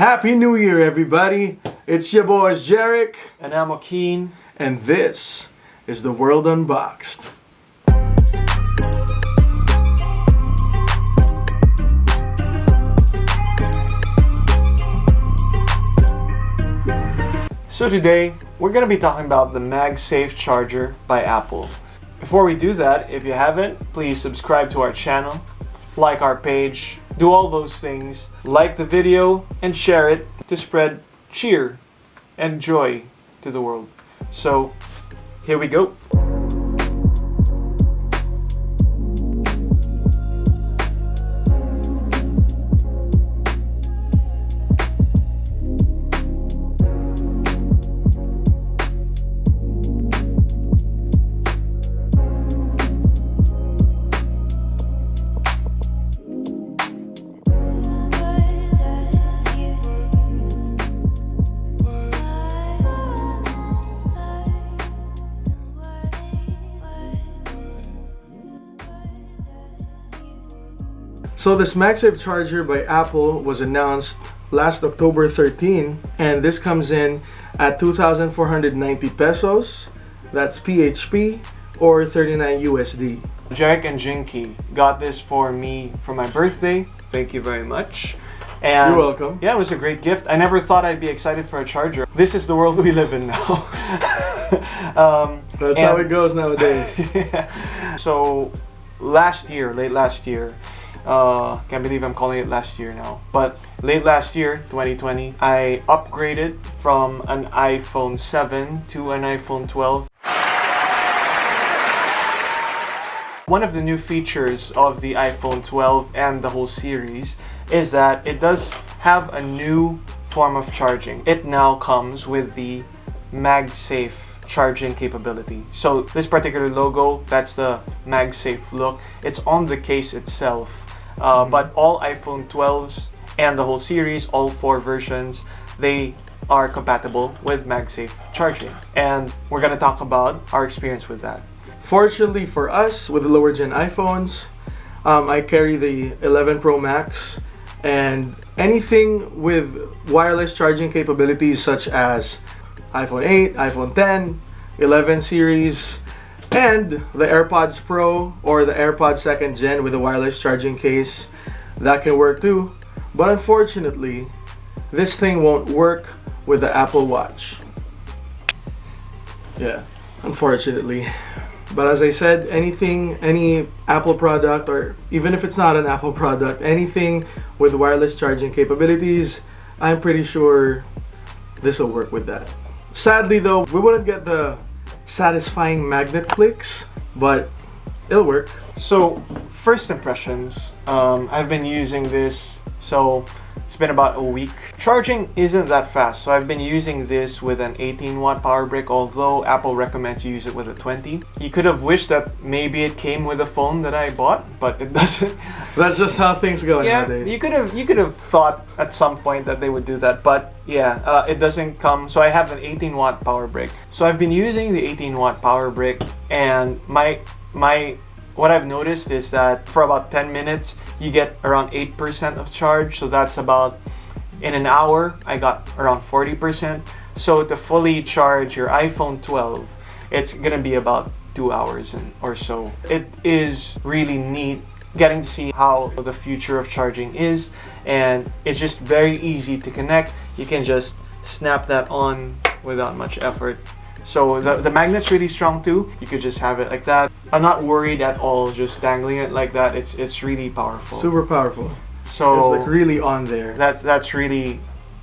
Happy New Year, everybody! It's your boys Jeric and I'm Joaquin, and this is the World Unboxed. So today we're going to be talking about the MagSafe Charger by Apple. Before we do that, if you haven't, please subscribe to our channel, like our page, do all those things, like the video and share it to spread cheer and joy to the world. So here we go. So this MagSafe Charger by Apple was announced last October 13, and this comes in at 2,490 pesos. That's PHP or 39 USD. Jeric and Jinky got this for me for my birthday. Thank you very much. And you're welcome. Yeah, it was a great gift. I never thought I'd be excited for a charger. This is the world we live in now. That's how it goes nowadays. Yeah. So late last year, can't believe I'm calling it last year now, but late last year, 2020, I upgraded from an iPhone 7 to an iPhone 12. One of the new features of the iPhone 12 and the whole series is that it does have a new form of charging. It now comes with the MagSafe charging capability. So this particular logo, that's the MagSafe look. It's on the case itself. But all iPhone 12s and the whole series, all 4 versions, they are compatible with MagSafe charging. And we're going to talk about our experience with that. Fortunately for us, with the lower gen iPhones, I carry the 11 Pro Max, and anything with wireless charging capabilities such as iPhone 8, iPhone 10, 11 series, and the AirPods Pro or the AirPods 2nd Gen with a wireless charging case, that can work too. But unfortunately, this thing won't work with the Apple Watch. Yeah, unfortunately. But as I said, any Apple product, or even if it's not an Apple product, anything with wireless charging capabilities, I'm pretty sure this will work with that. Sadly though, we wouldn't get the satisfying magnet clicks, but it'll work. So first impressions, I've been using this, so it's been about a week. Charging isn't that fast, so I've been using this with an 18-watt power brick, although Apple recommends you use it with a 20. You could have wished that maybe it came with a phone that I bought, but it doesn't. That's just how things go nowadays. You could have thought at some point that they would do that, but yeah, it doesn't come. So I have an 18-watt power brick. So I've been using the 18-watt power brick, and what I've noticed is that for about 10 minutes, you get around 8% of charge. So that's about, in an hour, I got around 40%. So to fully charge your iPhone 12, it's gonna be about 2 hours or so. It is really neat getting to see how the future of charging is, and it's just very easy to connect. You can just snap that on without much effort. So the magnet's really strong too. You could just have it like that. I'm not worried at all just dangling it like that. It's really powerful. Super powerful. So it's like really on there. That's really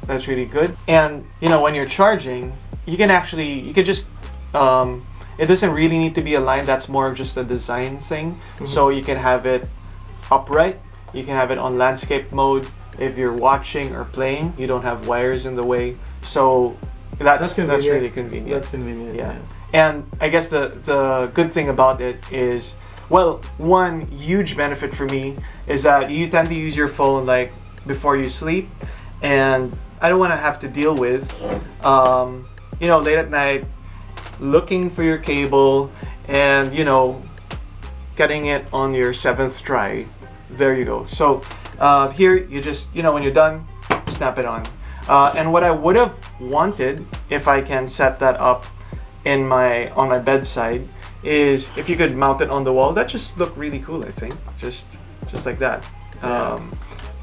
good. And you know, when you're charging, you could just it doesn't really need to be aligned. That's more of just a design thing. Mm-hmm. So you can have it upright. You can have it on landscape mode. If you're watching or playing, you don't have wires in the way. So that's really convenient. That's convenient. Yeah. And I guess the good thing about it is, well, one huge benefit for me is that you tend to use your phone like before you sleep, and I don't want to have to deal with late at night looking for your cable and getting it on your 7th try. There you go. So here you just when you're done, snap it on. And what I would have wanted, if I can set that up on my bedside, is if you could mount it on the wall. That just look really cool, I think. Just like that.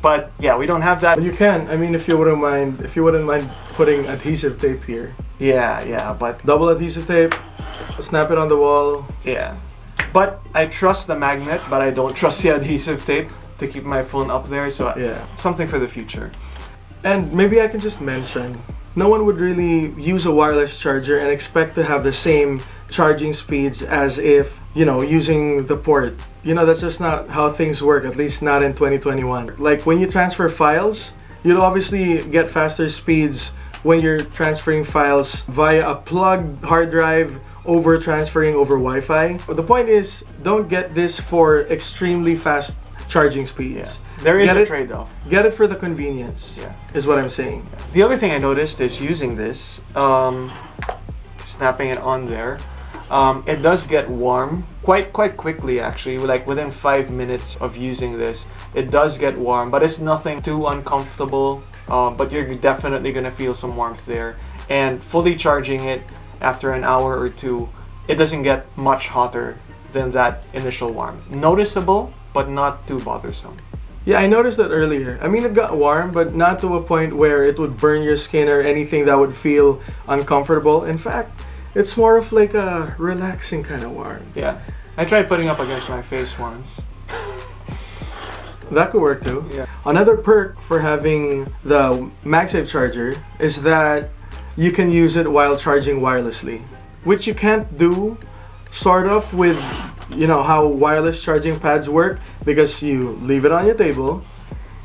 But yeah, we don't have that. But you can. I mean, if you wouldn't mind putting adhesive tape here. Yeah, but double adhesive tape, snap it on the wall. Yeah. But I trust the magnet, but I don't trust the adhesive tape to keep my phone up there. So yeah, something for the future. And maybe I can just mention, no one would really use a wireless charger and expect to have the same charging speeds as if, using the port. That's just not how things work, at least not in 2021. Like when you transfer files, you'll obviously get faster speeds when you're transferring files via a plugged hard drive over transferring over Wi-Fi. But the point is, don't get this for extremely fast charging speeds. Yeah. There is a trade-off. Get it for the convenience, is what I'm saying. Yeah. The other thing I noticed is using this, snapping it on there, it does get warm quite quickly actually. Like within 5 minutes of using this, it does get warm, but it's nothing too uncomfortable. But you're definitely gonna feel some warmth there. And fully charging it after an hour or two, it doesn't get much hotter than that initial warmth. Noticeable, but not too bothersome. Yeah, I noticed that earlier. I mean, it got warm, but not to a point where it would burn your skin or anything that would feel uncomfortable. In fact, it's more of like a relaxing kind of warmth. Yeah, I tried putting up against my face once. That could work too. Yeah. Another perk for having the MagSafe charger is that you can use it while charging wirelessly, which you can't do sort of with how wireless charging pads work, because you leave it on your table,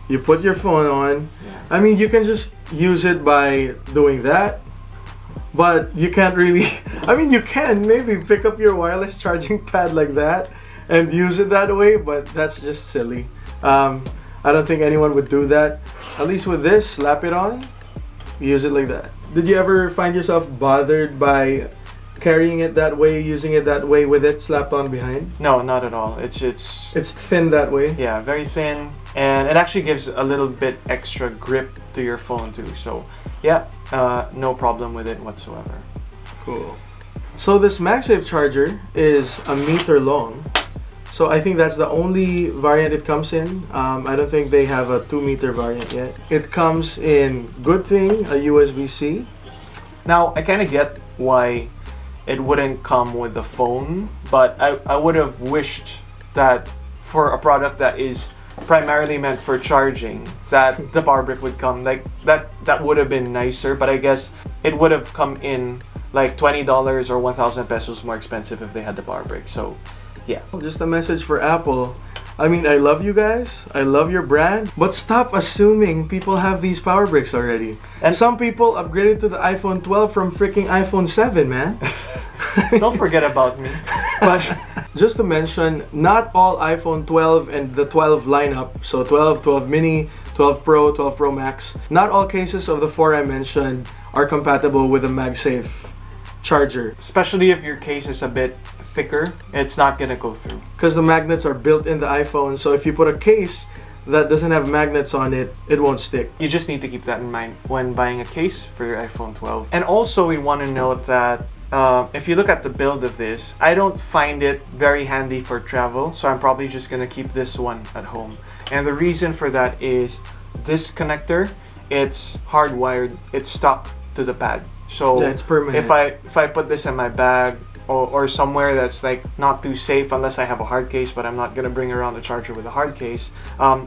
you put your phone on. I mean, you can just use it by doing that, but you can't really I mean, you can maybe pick up your wireless charging pad like that and use it that way, but that's just silly. I don't think anyone would do that. At least with this, slap it on, use it like that. Did you ever find yourself bothered by carrying it that way, using it that way with it slapped on behind? No, not at all. It's thin that way. Yeah, very thin, and it actually gives a little bit extra grip to your phone too. So yeah, no problem with it whatsoever. Cool. So this MagSafe charger is 1 meter long. So I think that's the only variant it comes in. I don't think they have a 2 meter variant yet. It comes in, good thing, a USB-C. Now, I kind of get why it wouldn't come with the phone, but I would have wished that for a product that is primarily meant for charging, that the power brick would come. Like that would have been nicer, but I guess it would have come in like $20 or 1,000 pesos more expensive if they had the power brick. So yeah. Just a message for Apple. I mean, I love you guys, I love your brand, but stop assuming people have these power bricks already. And some people upgraded to the iPhone 12 from freaking iPhone 7, man. Don't forget about me. But just to mention, not all iPhone 12 and the 12 lineup, so 12, 12 mini, 12 Pro, 12 Pro Max, not all cases of the 4 I mentioned are compatible with a MagSafe charger. Especially if your case is a bit thicker, it's not gonna go through. Because the magnets are built in the iPhone, so if you put a case that doesn't have magnets on it, it won't stick. You just need to keep that in mind when buying a case for your iPhone 12. And also we want to note that if you look at the build of this, I don't find it very handy for travel, so I'm probably just gonna keep this one at home. And the reason for that is this connector, it's hardwired, it's stuck to the pad. So yeah, it's permanent. If I put this in my bag or somewhere that's like not too safe, unless I have a hard case, but I'm not gonna bring around the charger with a hard case,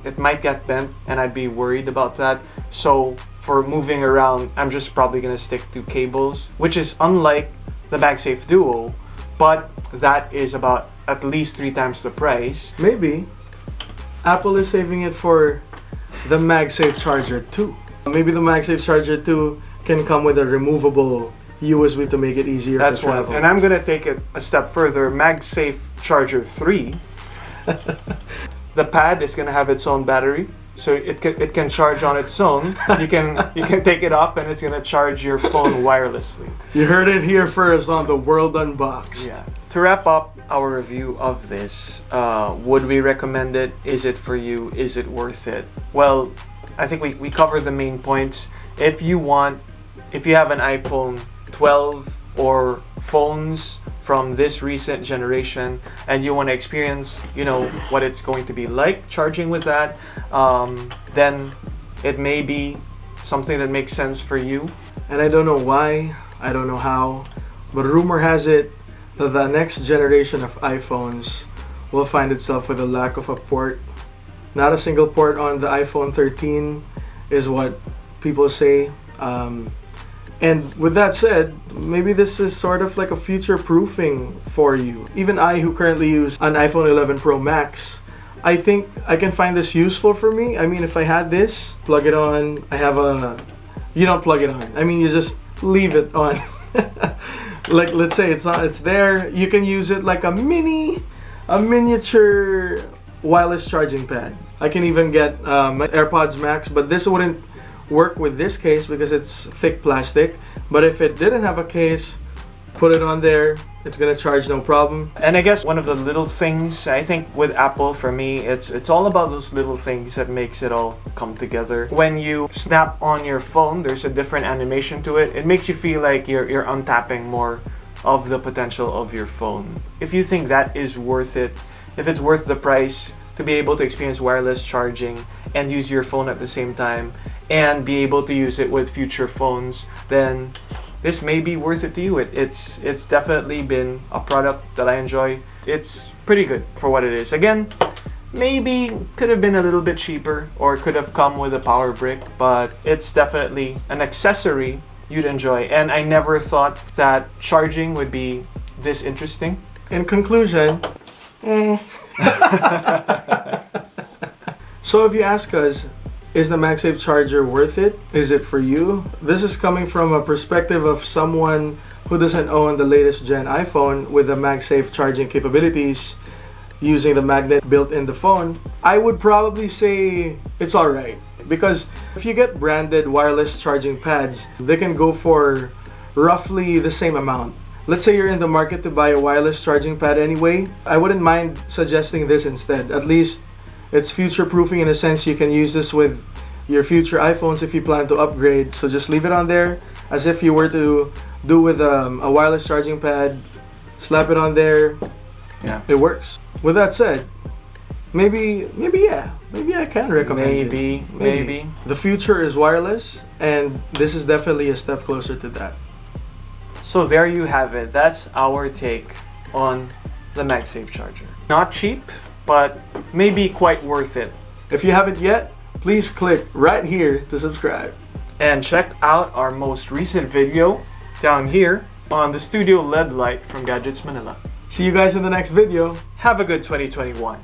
it might get bent and I'd be worried about that. So for moving around, I'm just probably gonna stick to cables, which is unlike the MagSafe Duo, but that is about at least 3 times the price. Maybe Apple is saving it for the MagSafe Charger 2. Maybe the MagSafe Charger 2 can come with a removable USB to make it easier to travel. One. And I'm gonna take it a step further. MagSafe Charger 3. The pad is gonna have its own battery, so it can charge on its own. You can take it off and it's gonna charge your phone wirelessly. You heard it here first on the World Unboxed. Yeah. To wrap up our review of this, would we recommend it? Is it for you? Is it worth it? Well, I think we covered the main points. if you have an iPhone 12 or phones from this recent generation and you want to experience, you know, what it's going to be like charging with that, then it may be something that makes sense for you. And I don't know why, I don't know how, but rumor has it that the next generation of iPhones will find itself with a lack of a port. Not a single port on the iPhone 13 is what people say. And with that said, maybe this is sort of like a future proofing for you. Even I, who currently use an iPhone 11 Pro Max, I think I can find this useful for me. I mean, if I had this, plug it on, you don't plug it on. I mean, you just leave it on. Like, let's say it's there. You can use it like a miniature wireless charging pad. I can even get my AirPods Max, but this wouldn't work with this case because it's thick plastic. But if it didn't have a case, put it on there, it's gonna charge no problem. And I guess one of the little things, I think with Apple, for me, it's all about those little things that makes it all come together. When you snap on your phone, there's a different animation to it. It makes you feel like you're untapping more of the potential of your phone. If you think that is worth it, if it's worth the price to be able to experience wireless charging and use your phone at the same time and be able to use it with future phones, then this may be worth it to you. It's definitely been a product that I enjoy. It's pretty good for what it is. Again, maybe could have been a little bit cheaper or could have come with a power brick, but it's definitely an accessory you'd enjoy. And I never thought that charging would be this interesting. In conclusion, So if you ask us, is the MagSafe Charger worth it? Is it for you? This is coming from a perspective of someone who doesn't own the latest gen iPhone with the MagSafe charging capabilities using the magnet built in the phone. I would probably say it's alright, because if you get branded wireless charging pads, they can go for roughly the same amount. Let's say you're in the market to buy a wireless charging pad anyway, I wouldn't mind suggesting this instead. At least it's future proofing in a sense. You can use this with your future iPhones if you plan to upgrade. So just leave it on there as if you were to do with a wireless charging pad. Slap it on there. Yeah, it works. With that said, maybe I can recommend it. Maybe. The future is wireless, and this is definitely a step closer to that. So there you have it. That's our take on the MagSafe Charger. Not cheap, but maybe quite worth it. If you haven't yet, please click right here to subscribe. And check out our most recent video down here on the studio LED light from Gadgets Manila. See you guys in the next video. Have a good 2021.